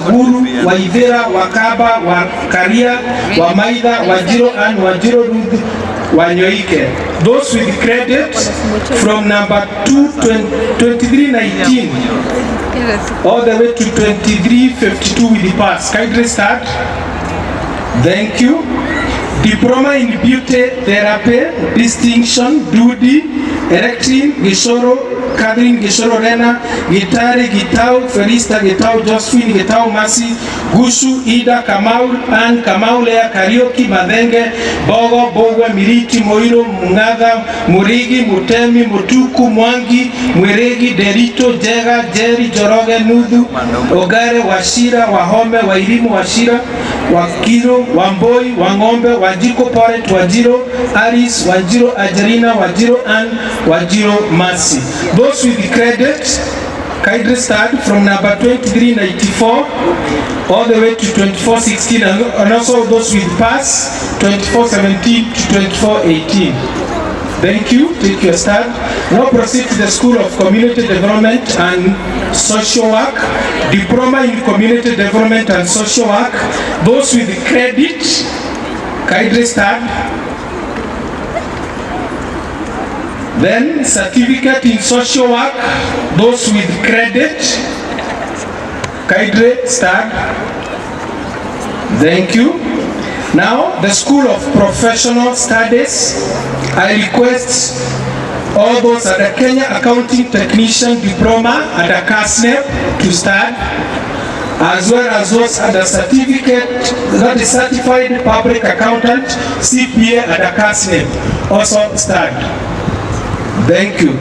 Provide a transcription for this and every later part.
Guru, Waivera, Wakaba, Wakaria, Wamaida, Wajiro and Wajiro Ruth, Wanyoike. Those with credit from number 2319 all the way to 2352 with the pass. Kindly start. Thank you. Diploma in Beauty Therapy, Distinction, Duty, Erecting, Gishoro, Catherine Gishoro Rena, Gitari, Gitau, Felista, Gitau, Josephine, Gitau, Masi, Gushu, Ida, Kamau, and Kamau Lea, Karaoke, Madenge, Bogo, Bogwa, Miriti, Moiro, Mungada, Murigi, Mutemi, Mutuku, Mwangi, Mweregi, Derito, Jega, Jerry, Joroge, Nudu, Ogare, Washira, Wahome, Wairimu, Washira, Wakiro, Wamboi, Wangombe, Wajiko Poret, Wajiro, Aris, Wajiro, Ajarina, Wajiro, and Wajiro, Masi. Those with the credit, kindly start from number 2394 all the way to 2416, and also those with pass 2417 to 2418. Thank you. Take your start. Now proceed to the School of Community Development and Social Work. Diploma in Community Development and Social Work. Those with the credit, kindly start. Then certificate in social work. Those with credit, kindly start. Thank you. Now the School of Professional Studies. I request all those at the Kenya Accounting Technician Diploma at the CASNEP to start, as well as those at the certificate, that is Certified Public Accountant, CPA at the CASNEP, also start. Thank you.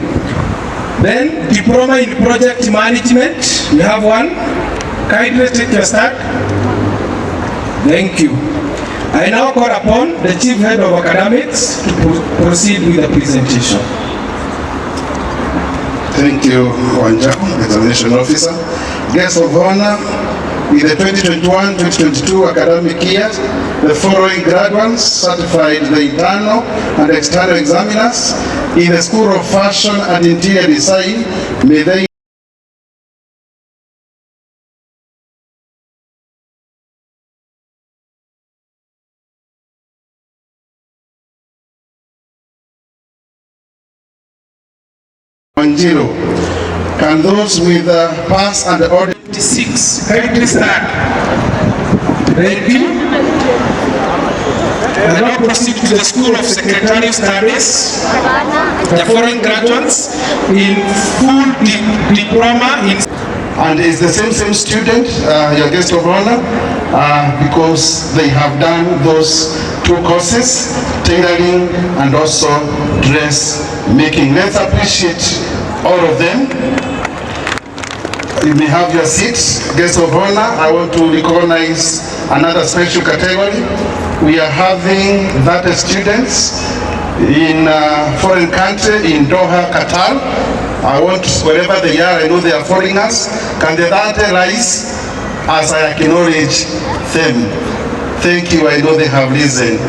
Then Diploma in Project Management, we have one. Kindly take your start. Thank you. I now call upon the Chief Head of Academics to proceed with the presentation. Thank you, Wanyoike, Examination Officer. Guests of honor, in the 2021-2022 academic year, the following graduates certified the internal and external examiners in the School of Fashion and Interior Design. May they Wanjiro. Can those with pass and order 6 kindly start? Thank you. And now proceed to the School of Secretarial Studies. The foreign graduates in full diploma in, and it's the same student, your guest of honor, because they have done those two courses, tailoring and also dress making. Let's appreciate all of them. You may have your seats. Guest of honor, I want to recognize another special category. We are having 30 students in foreign country, in Doha, Qatar. I want, wherever they are, I know they are foreigners. Can the 30 rise as I acknowledge them? Thank you, I know they have listened.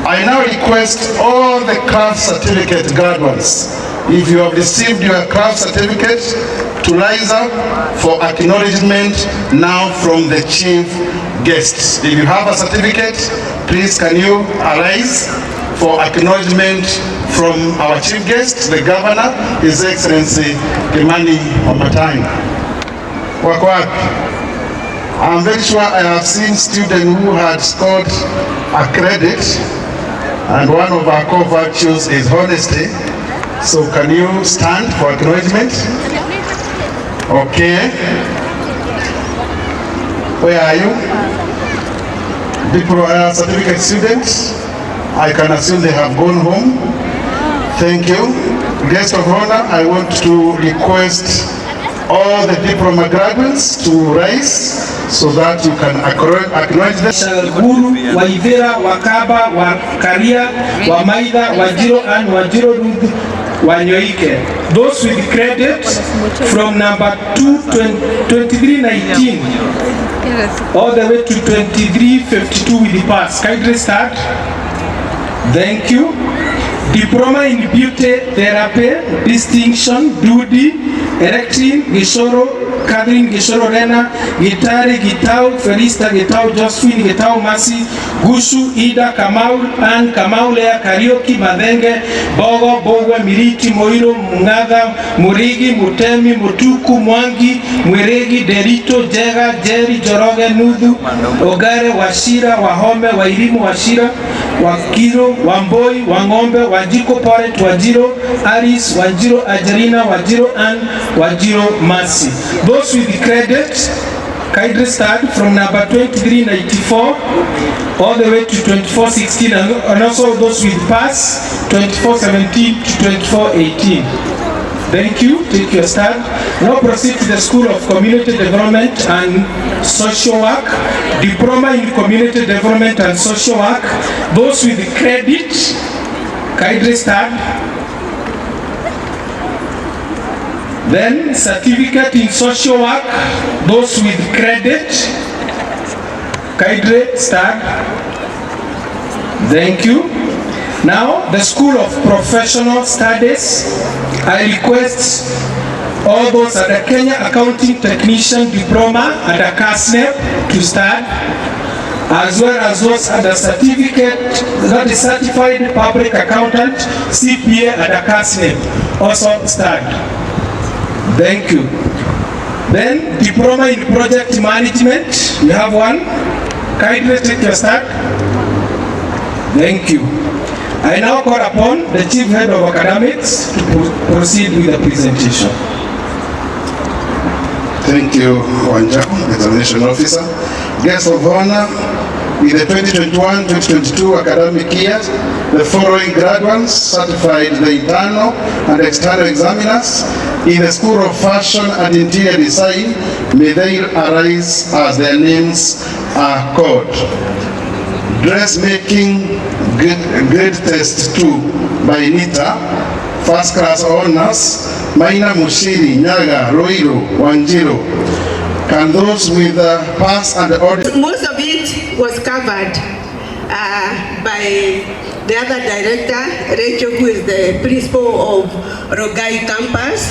I now request all the craft certificate graduates, if you have received your craft certificate, to rise up for acknowledgement now from the chief guest. If you have a certificate, please can you arise for acknowledgement from our chief guest, the governor, His Excellency Wamatangi. Wako wapi? I'm very sure I have seen students who had scored a credit, and one of our core virtues is honesty. So can you stand for acknowledgement? Okay. Where are you? Diploma certificate students. I can assume they have gone home. Thank you. Guest of honor, I want to request all the diploma graduates to rise so that you can acknowledge them. Guru, Waivera, Wakaba, Wakaria, Wamaida, Wajiro and Wajiro Ruth, Wanyoike. Those with credit from number 2319 all the way to 2352 with the pass. Kindly start. Thank you. Diploma in Beauty Therapy, Distinction, Duty, Erecting, Gishoro, Catherine Gishoro Rena, Gitari, Gitau, Felista, Gitau, Josephine, Gitau, Masi, Gushu, Ida, Kamau, Ann, Kamau, Lea, Karaoke, Madenge, Bogo, Bogwe, Miriti, Moiro, Mungaga, Murigi, Mutemi, Mutuku, Mwangi, Mwiregi, Derito, Jega, Jerry, Joroge, Nudu, Ogare, Washira, Wahome, Wairimu, Washira, Wakiro, Wamboi, Wangombe, Wajiko Poret, Wajiro, Aris, Wajiro, Ajarina, Wajiro, and Wajiro, Masi. Those with the credit, kindly start from number 2394 all the way to 2416, and also those with pass 2417 to 2418. Thank you. Take your stand. Now proceed to the School of Community Development and Social Work. Diploma in Community Development and Social Work. Those with the credit, kindly stand. Then Certificate in Social Work. Those with credit, kindly stand. Thank you. Now, the School of Professional Studies, I request all those at the Kenya Accounting Technician Diploma at the CASNEP to start, as well as those at the certificate, that is Certified Public Accountant, CPA at the CASNEP, also start. Thank you. Then, Diploma in Project Management, you have one. Kindly take your start. Thank you. I now call upon the Chief Head of Academics to proceed with the presentation. Thank you, Wanyoike, Examination Officer. Guests of honor, in the 2021-2022 academic year, the following graduates certified the internal and external examiners in the School of Fashion and Interior Design. May they arise as their names are called. Dressmaking grade test 2 by Nita, first class honors, Maina Mushiri, Nyaga, Roiro, Wanjiro. Can those with pass and audit? Most of it was covered by the other director, Rachel, who is the principal of Rogai campus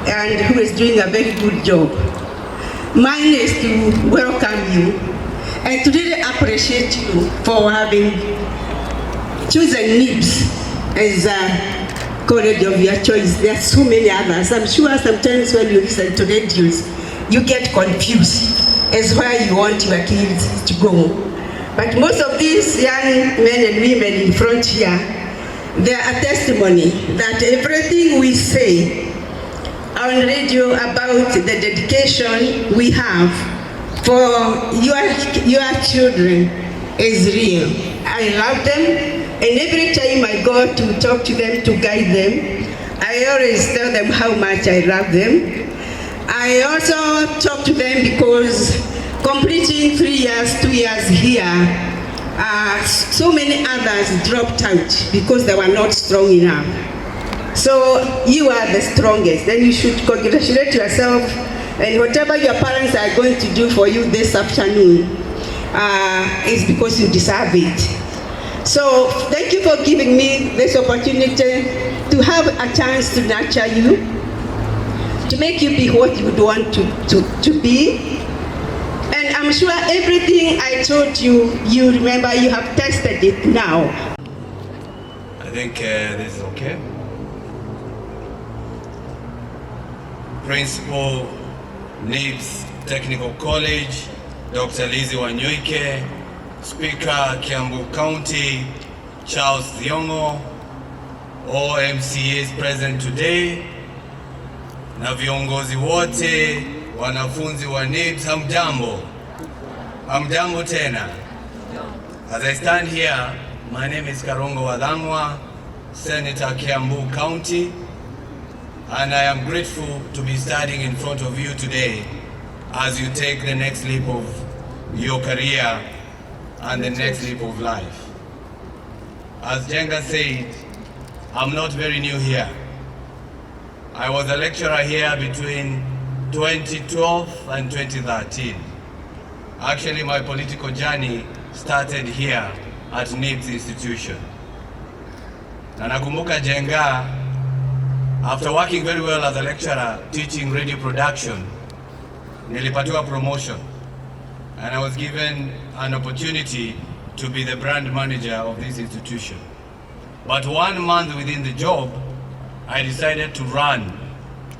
and who is doing a very good job. Mine is to welcome you and to really appreciate you for having chosen Nibs as a college of your choice. There are so many others. I'm sure sometimes when you listen to radios, you get confused as where you want your kids to go. But most of these young men and women in front here, they are a testimony that everything we say on radio about the dedication we have for your children is real. I love them, and every time I go to talk to them, to guide them, I always tell them how much I love them. I also talk to them because completing 3 years, 2 years here, so many others dropped out because they were not strong enough. So you are the strongest, then you should congratulate yourself, and whatever your parents are going to do for you this afternoon is because you deserve it. So thank you for giving me this opportunity to have a chance to nurture you, to make you be what you would want to be. And I'm sure everything I told you, you remember, you have tested it now. I think this is okay. Principal, Nibs Technical College, Dr. Lizzie Wanyoike, Speaker, Kiambu County, Charles Thiongo, all MCAs present today, na viongozi wote, wanafunzi wa Nibs, hamjambo. Hamjambo tena. As I stand here, my name is Karungo Wadangwa, Senator Kiambu County, and I am grateful to be standing in front of you today as you take the next leap of your career and the next leap of life. As Jenga said, I'm not very new here. I was a lecturer here between 2012 and 2013. Actually, my political journey started here at Nibs institution. Na nakumbuka Jenga, after working very well as a lecturer teaching radio production, nilipatiwa promotion and I was given an opportunity to be the brand manager of this institution. But 1 month within the job, I decided to run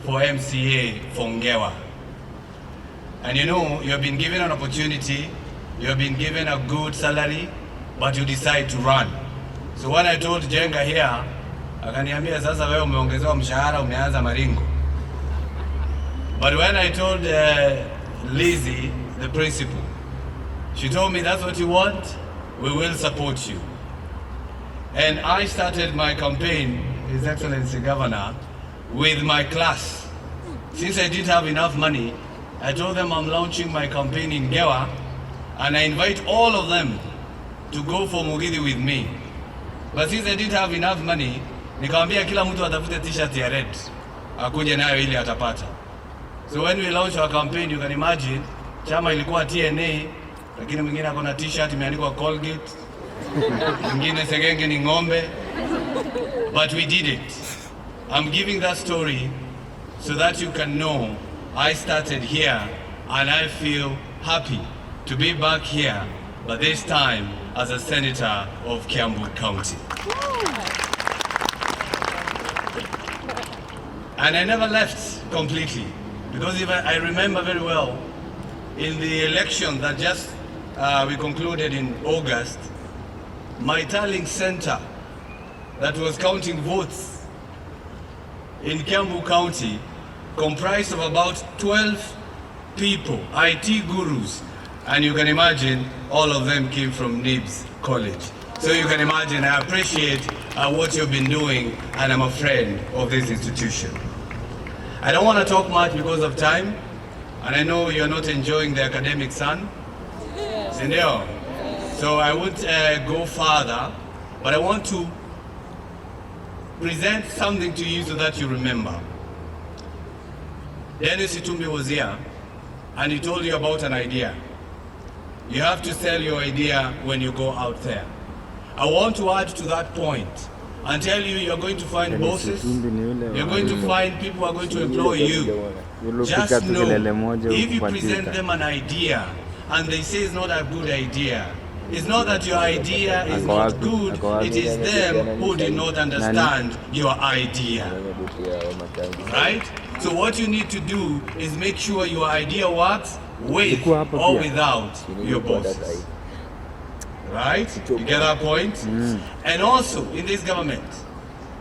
for MCA for Ngewa. And you know, you have been given an opportunity, you have been given a good salary, but you decide to run. So when I told Jenga here, akaniambia sasa wewe umeongezewa mshahara, umeanza maringo. But when I told Lizzie, the principal, she told me that's what you want, we will support you. And I started my campaign, His Excellency Governor, with my class. Since I didn't have enough money, I told them I'm launching my campaign in Ngewa, and I invite all of them to go for Mugithi with me. But since I didn't have enough money, nikamwambia kila mtu atafute t-shirt ya red, akuje nayo ili atapata. So when we launched our campaign, you can imagine, chama ilikuwa TNA, lakini mwingine akona t-shirt imeandikwa Colgate, mwingine Segenge ni ng'ombe. But we did it. I'm giving that story so that you can know I started here and I feel happy to be back here, but this time as a senator of Kiambu County. And I never left completely, because even I remember very well in the election that just we concluded in August, my tallying center that was counting votes in Kiambu County comprised of about 12 people, IT gurus, and you can imagine all of them came from Nibs College. So you can imagine I appreciate what you've been doing, and I'm a friend of this institution. I don't want to talk much because of time, and I know you're not enjoying the academic sun. Sindio? So I won't go further, but I want to present something to you so that you remember. Dennis Itumbi was here, and he told you about an idea. You have to sell your idea when you go out there. I want to add to that point and tell you you're going to find bosses, you're going to find people who are going to employ you. Just know, if you present them an idea and they say it's not a good idea, it's not that your idea is not good, it is them who did not understand your idea. Right? So what you need to do is make sure your idea works with or without your bosses. Right? You get that point? And also, in this government,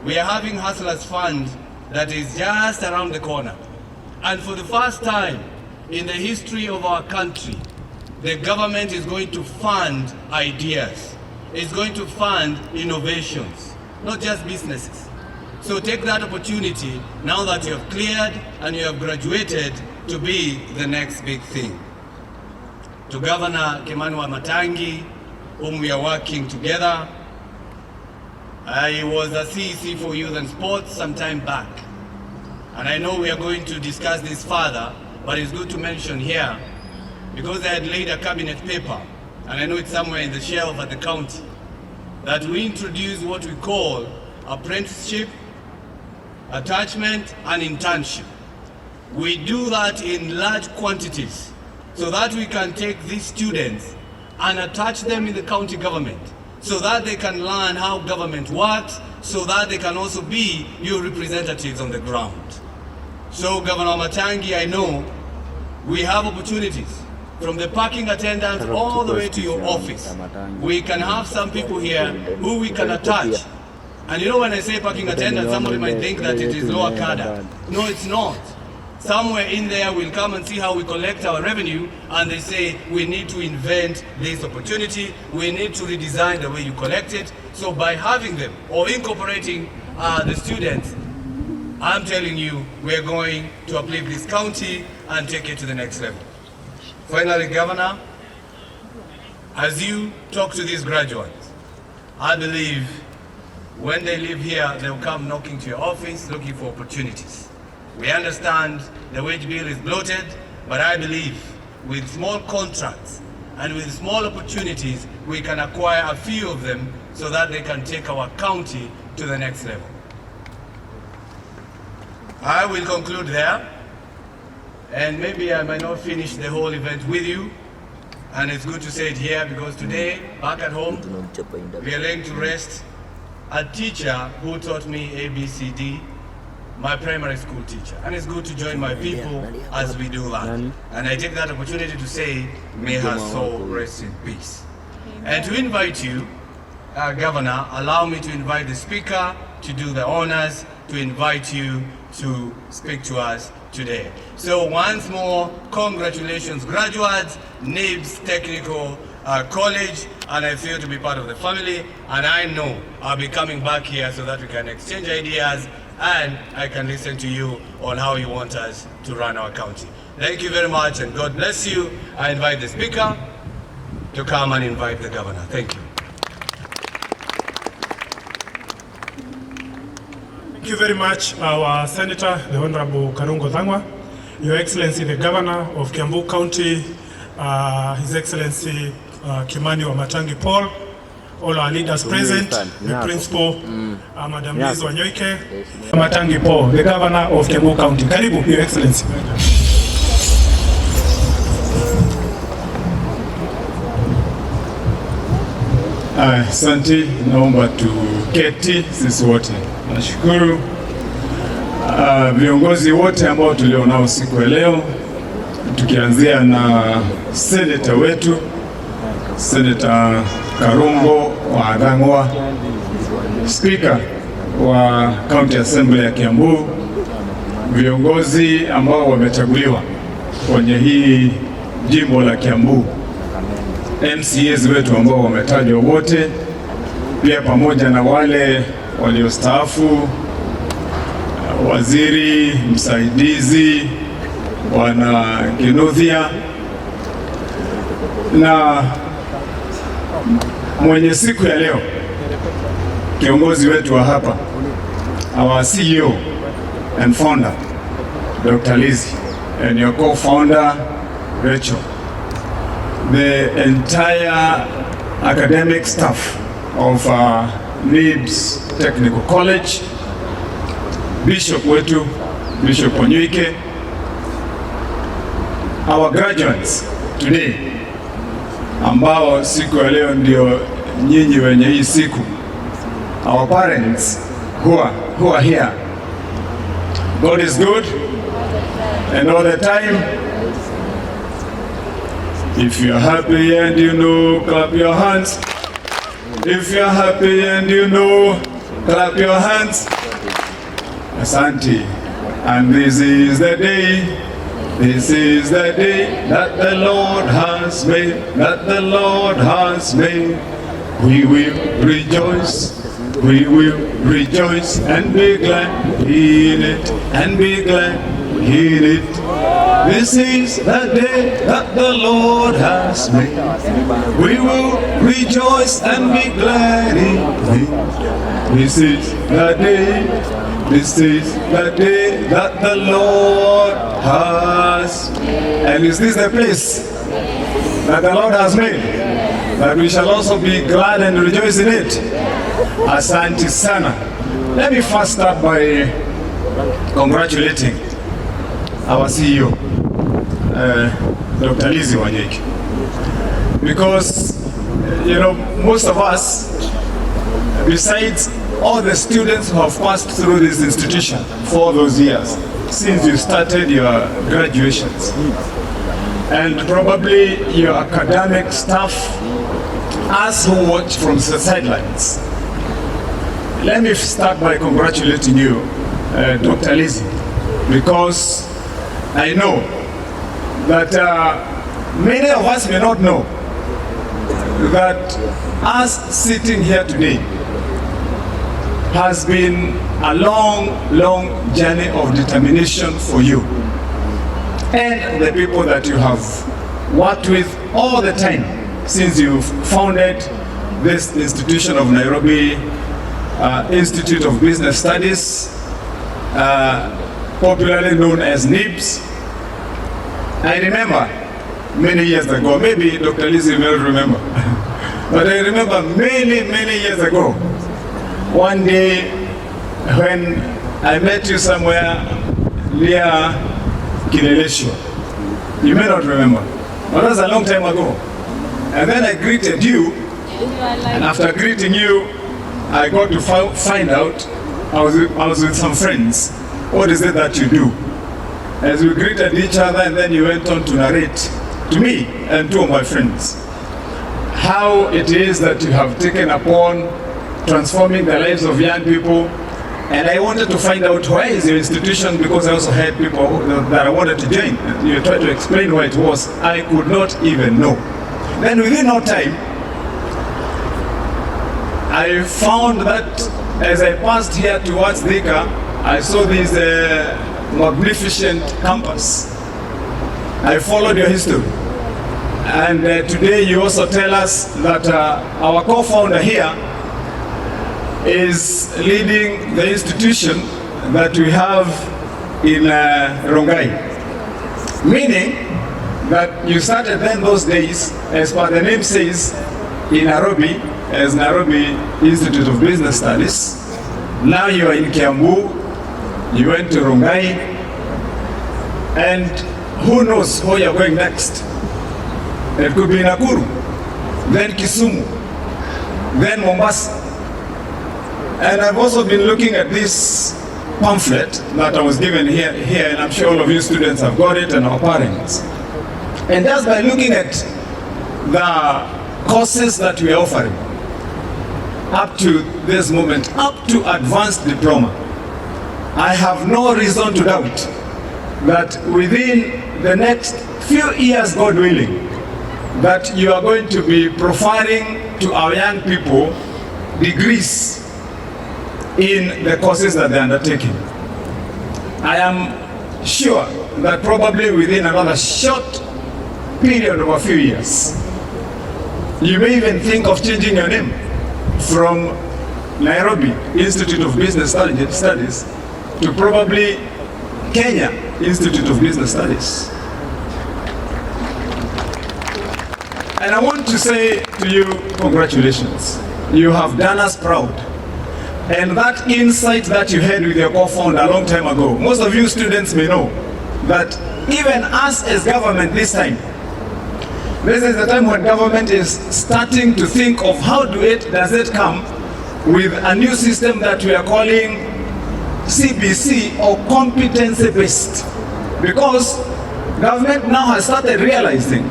we are having Hustlers Fund that is just around the corner. And for the first time in the history of our country, the government is going to fund ideas. It's going to fund innovations, not just businesses. So take that opportunity now that you have cleared and you have graduated to be the next big thing. To Governor Wamatangi, whom we are working together. I was a CEC for Youth and Sports some time back. And I know we are going to discuss this further, but it's good to mention here, because I had laid a cabinet paper, and I know it's somewhere in the shelf at the county, that we introduce what we call apprenticeship, attachment, and internship. We do that in large quantities so that we can take these students and attach them in the county government so that they can learn how government works, so that they can also be your representatives on the ground. So Governor Wamatangi, I know we have opportunities from the parking attendants all the way to your office. We can have some people here who we can attach. And you know, when I say parking attendant, somebody might think that it is lower cadre. No, it's not. Somewhere in there we'll come and see how we collect our revenue, and they say we need to invent this opportunity, we need to redesign the way you collect it. So by having them or incorporating the students, I'm telling you, we're going to uplift this county and take it to the next level. Finally, Governor, as you talk to these graduates, I believe when they leave here, they'll come knocking to your office looking for opportunities. We understand the wage bill is bloated, but I believe with small contracts and with small opportunities, we can acquire a few of them so that they can take our county to the next level. I will conclude there, and maybe I might not finish the whole event with you, and it's good to say it here because today, back at home, we are laying to rest a teacher who taught me ABCD, my primary school teacher. And it's good to join my people as we do that. And I take that opportunity to say, may her soul rest in peace. And to invite you, Governor, allow me to invite the Speaker to do the honors, to invite you to speak to us today. So once more, congratulations graduates, Nibs Technical College, and I feel to be part of the family, and I know I'll be coming back here so that we can exchange ideas and I can listen to you on how you want us to run our county. Thank you very much and God bless you. I invite the Speaker to come and invite the Governor. Thank you. Thank you very much, our Senator, the Honorable Karungo, Your Excellency, the Governor of Kiambu County, His Excellency Kimani Wamatangi Paul, all our leaders present, the Principal, Madam Lizzie Wanyoike, Wamatangi Paul, the Governor of Kiambu County. Karibu, Your Excellency. Asante, naomba tuketi sisi wote. Nashukuru viongozi wote ambao tulionao siku ya leo, tukianzia na seneta wetu, Seneta Karungo wa Gangwa, Speaker wa County Assembly ya Kiambu, viongozi ambao wamechaguliwa kwenye hii jimbo la Kiambu, MCAs wetu ambao wametajwa wote, pia pamoja na wale waliostaafu, waziri msaidizi, wana Kinuthia, na mwenye siku ya leo, kiongozi wetu wa hapa, our CEO and founder, Dr. Lizzie, and your co-founder, Rachel, the entire academic staff of Nibs Technical College, Bishop wetu, Bishop Wanyoike, our graduates today, ambao siku ya leo ndio nyinyi wenye hii siku, our parents who are here. God is good, and all the time. If you're happy and you know, clap your hands. If you're happy and you know, clap your hands. Asante. And this is the day that the Lord has made, that the Lord has made. We will rejoice and be glad in it, and be glad in it. This is the day that the Lord has made. We will rejoice and be glad in it. This is the day that the Lord has. And is this the place that the Lord has made, that we shall also be glad and rejoice in it? Asante sana. Let me first start by congratulating our CEO, Dr. Lizzie Wanyoike, because most of us, besides all the students who have passed through this institution for those years since you started your graduations, and probably your academic staff, us who watch from the sidelines, let me start by congratulating you, Dr. Lizzie, because I know that many of us may not know that us sitting here today has been a long journey of determination for you and the people that you have worked with all the time since you founded this institution of Nairobi Institute of Business Studies, popularly known as Nibs. I remember many years ago, maybe Dr. Lizzie will remember, but I remember many years ago, one day when I met you somewhere near Kileleshwa. You may not remember, but that was a long time ago. And then I greeted you, and after greeting you, I got to find out, I was with some friends, what is it that you do? As we greeted each other, and then you went on to narrate to me and two of my friends how it is that you have taken upon transforming the lives of young people. And I wanted to find out why is your institution, because I also had people that I wanted to join. You tried to explain what it was. I could not even know. Then within no time, I found that as I passed here towards Thika, I saw this magnificent campus. I followed your history. And today you also tell us that our co-founder here is leading the institution that we have in Rongai. Meaning that you started then those days, as per the name says, in Nairobi, as Nairobi Institute of Business Studies. Now you are in Kiambu, you went to Rongai, and who knows where you're going next. It could be Nakuru, then Kisumu, then Mombasa. And I've also been looking at this pamphlet that I was given here, and I'm sure all of you students have got it, and our parents. And just by looking at the courses that we are offering, up to this moment, up to advanced diploma, I have no reason to doubt that within the next few years, God willing, that you are going to be providing to our young people degrees in the courses that they are undertaking. I am sure that probably within another short period of a few years, you may even think of changing your name from Nairobi Institute of Business Studies to probably Kenya Institute of Business Studies. And I want to say to you, congratulations. You have done us proud. And that insight that you had with your co-founder a long time ago, most of you students may know that even us as government this time, this is the time when government is starting to think of how does it come with a new system that we are calling CBC, or competency-based. Because government now has started realizing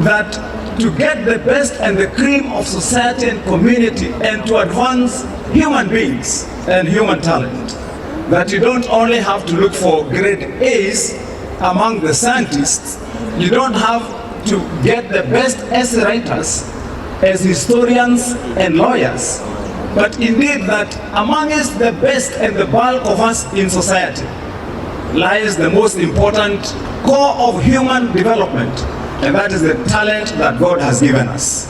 that to get the best and the cream of society and community, and to advance human beings and human talent, that you don't only have to look for grade A's among the scientists, you don't have to get the best essay writers as historians and lawyers, but indeed that amongst the best and the bulk of us in society lies the most important core of human development, and that is the talent that God has given us.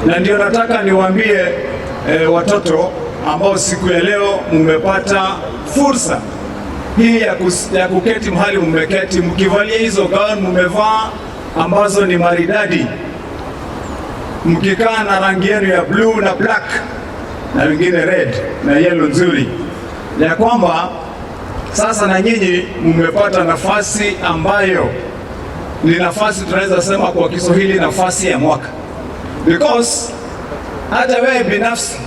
Na ndio nataka niwaambie watoto ambao siku ya leo mmepata fursa hii ya kuketi mahali mmeketi, mkivalia hizo gauni mmevaa ambazo ni maridadi, mkikaa na rangi yenu ya blue na black na wengine red na yellow nzuri, ya kwamba sasa na nyinyi mmepata nafasi ambayo ni nafasi, tunaweza sema kwa Kiswahili, nafasi ya mwaka. Because hata wewe binafsi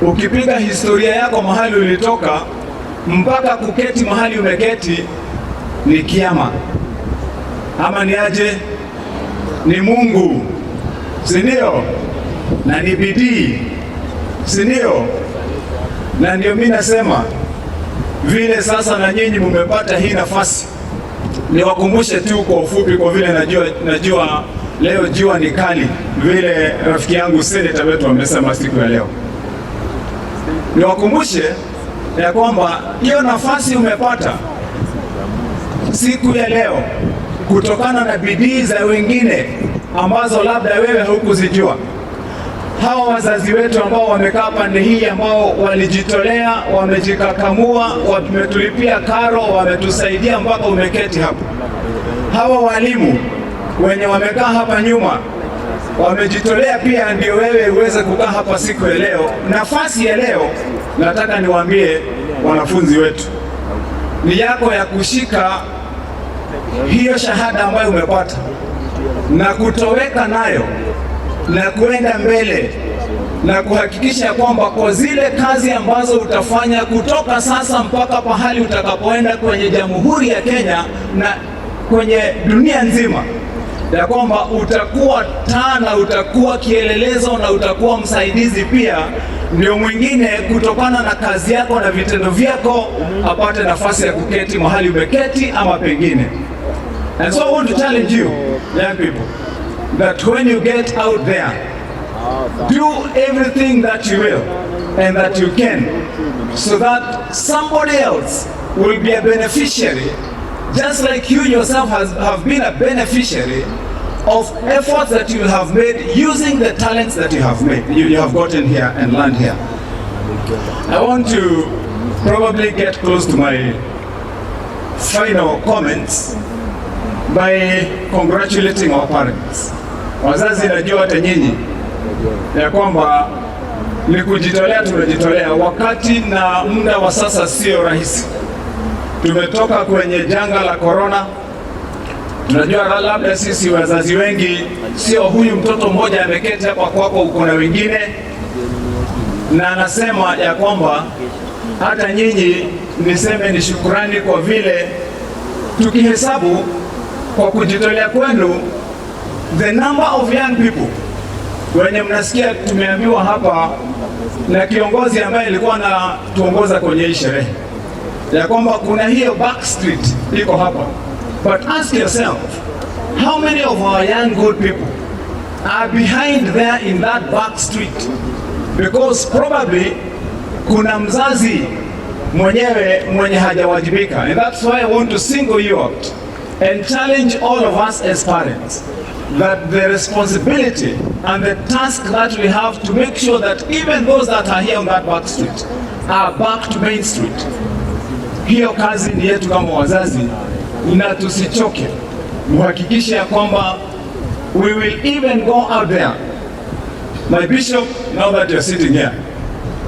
ukipiga historia yako mahali ulitoka mpaka kuketi mahali umeketi, ni kiama ama ni aje? Ni Mungu, si ndio? Na ni bidii, si ndio? Na ndio mimi nasema vile sasa na nyinyi mmepata hii nafasi, niwakumbushe tu kwa ufupi, kwa vile najua leo jua ni kali, vile rafiki yangu seneta wetu amesema siku ya leo. Niwakumbushe ya kwamba hiyo nafasi umepata siku ya leo kutokana na bidii za wengine ambazo labda wewe hukuzijua. Hawa wazazi wetu ambao wamekaa pande hii, ambao walijitolea, wamejikakamua, wametulipia karo, wametusaidia mpaka umeketi hapa. Hawa walimu wenye wamekaa hapa nyuma wamejitolea pia ndio wewe uweze kukaa hapa siku ya leo. Nafasi ya leo nataka niwaambie wanafunzi wetu, ni yako ya kushika hiyo shahada ambayo umepata na kutoweka nayo na kuenda mbele na kuhakikisha kwamba kwa zile kazi ambazo utafanya kutoka sasa mpaka pahali utakapoenda kwenye Jamhuri ya Kenya na kwenye dunia nzima, ya kwamba utakuwa taa na utakuwa kielelezo na utakuwa msaidizi pia, ndio mwingine kutokana na kazi yako na vitendo vyako apate nafasi ya kuketi mahali umeketi ama pengine. And so I want to challenge you, young people, that when you get out there, do everything that you will and that you can, so that somebody else will be a beneficiary, just like you yourself have been a beneficiary of efforts that you have made using the talents that you have made, you have gotten here and learned here. I want to probably get close to my final comments by congratulating our parents. Wazazi, najua hata nyinyi ya kwamba ni kujitolea, tumejitolea. Wakati na muda wa sasa sio rahisi. Tumetoka kwenye janga la corona. Tunajua labda sisi wazazi wengi, sio huyu mtoto mmoja ameketi hapa kwako, uko na wengine, na anasema ya kwamba hata nyinyi niseme ni shukrani kwa vile tukihesabu kwa kujitolea kwenu, the number of young people wenye mnasikia tumeambiwa hapa na kiongozi ambaye alikuwa anatuongoza kwenye hii sherehe ya kwamba kuna hiyo back street iko hapa. But ask yourself, how many of our young good people are behind there in that back street? Because probably kuna mzazi mwenye hajawajibika. And that's why I want to single you out and challenge all of us as parents, that the responsibility and the task that we have to make sure that even those that are here on that back street are back to Main Street. Hiyo kazi ni yetu kama wazazi, na tusichoke. Muhakikishe ya kwamba we will even go out there. My bishop, now that you're sitting here,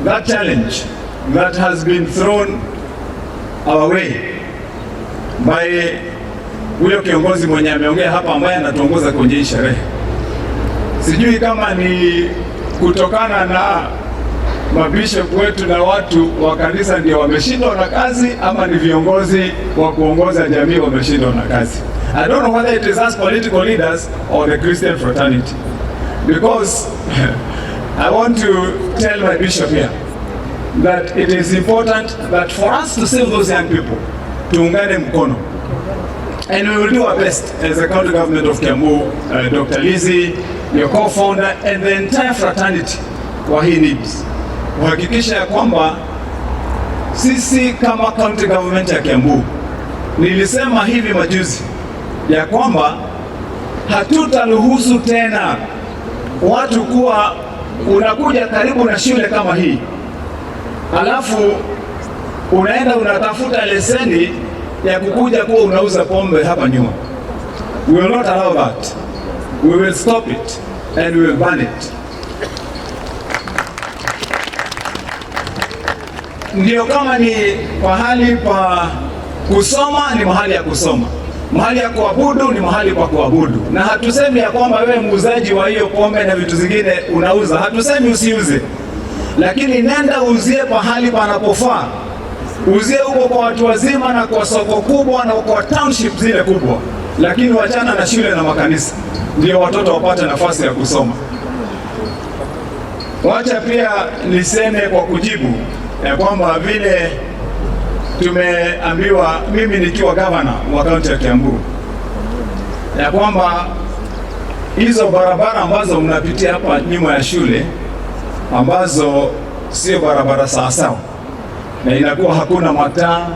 that challenge that has been thrown our way by huyo kiongozi mwenye ameongea hapa ambaye anatuongoza kwenye hii sherehe, sijui kama ni kutokana na mabishop wetu na watu wa kanisa ndio wameshindwa na kazi, ama ni viongozi wa kuongoza jamii wameshindwa na kazi. I don't know whether it is us political leaders or the Christian fraternity, because I want to tell my bishop here that it is important that for us to save those young people, tuungane mkono. And we will do our best as the county government of Kiambu, Dr. Lizzie, your co-founder, and the entire fraternity wa hii Nibs, kuhakikisha ya kwamba sisi kama county government ya Kiambu, nilisema hivi majuzi ya kwamba hatutaruhusu tena watu kuwa unakuja karibu na shule kama hii, alafu unaenda unatafuta leseni ya kukuja kuwa unauza pombe hapa nyuma. We will not allow that. We will stop it and we will ban it. Ndio, kama ni mahali pa kusoma ni mahali ya kusoma, mahali ya kuabudu ni mahali pa kuabudu. Na hatusemi ya kwamba wewe muuzaji wa hiyo pombe na vitu zingine unauza, hatusemi usiuze, lakini nenda uzie pahali panapofaa. Uzie huko kwa watu wazima na kwa soko kubwa na kwa township zile kubwa, lakini wachana na shule na makanisa, ndio watoto wapate nafasi ya kusoma. Wacha pia niseme kwa kujibu ya kwamba vile tumeambiwa, mimi nikiwa gavana wa kaunti ya Kiambu, ya kwamba hizo barabara ambazo mnapitia hapa nyuma ya shule ambazo sio barabara sawa sawa, na inakuwa hakuna mataa,